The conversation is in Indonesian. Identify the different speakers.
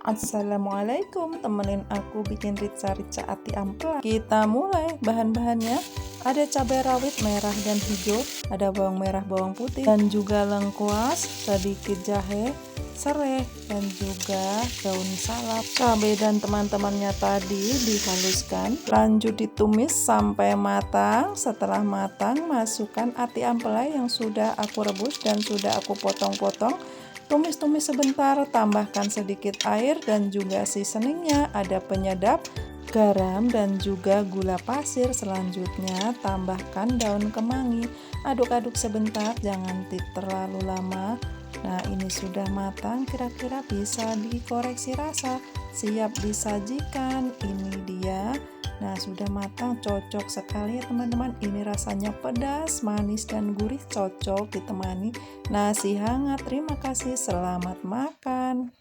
Speaker 1: Assalamualaikum, temenin aku bikin rica-rica ati ampela. Kita mulai. Bahan-bahannya ada cabai rawit merah dan hijau, ada bawang merah, bawang putih, dan juga lengkuas, sedikit jahe, serai, dan juga daun salam. Cabai dan teman-temannya tadi dihaluskan, lanjut ditumis sampai matang. Setelah matang, masukkan ati ampela yang sudah aku rebus dan sudah aku potong-potong. Tumis-tumis sebentar, tambahkan sedikit air dan juga seasoningnya, ada penyedap, garam, dan juga gula pasir. Selanjutnya tambahkan daun kemangi, aduk-aduk sebentar, jangan terlalu lama. Nah, ini sudah matang, kira-kira bisa dikoreksi rasa, siap disajikan. Ini dia. Nah, sudah matang, cocok sekali ya teman-teman. Ini rasanya pedas, manis, dan gurih, cocok ditemani nasi hangat. Terima kasih, selamat makan.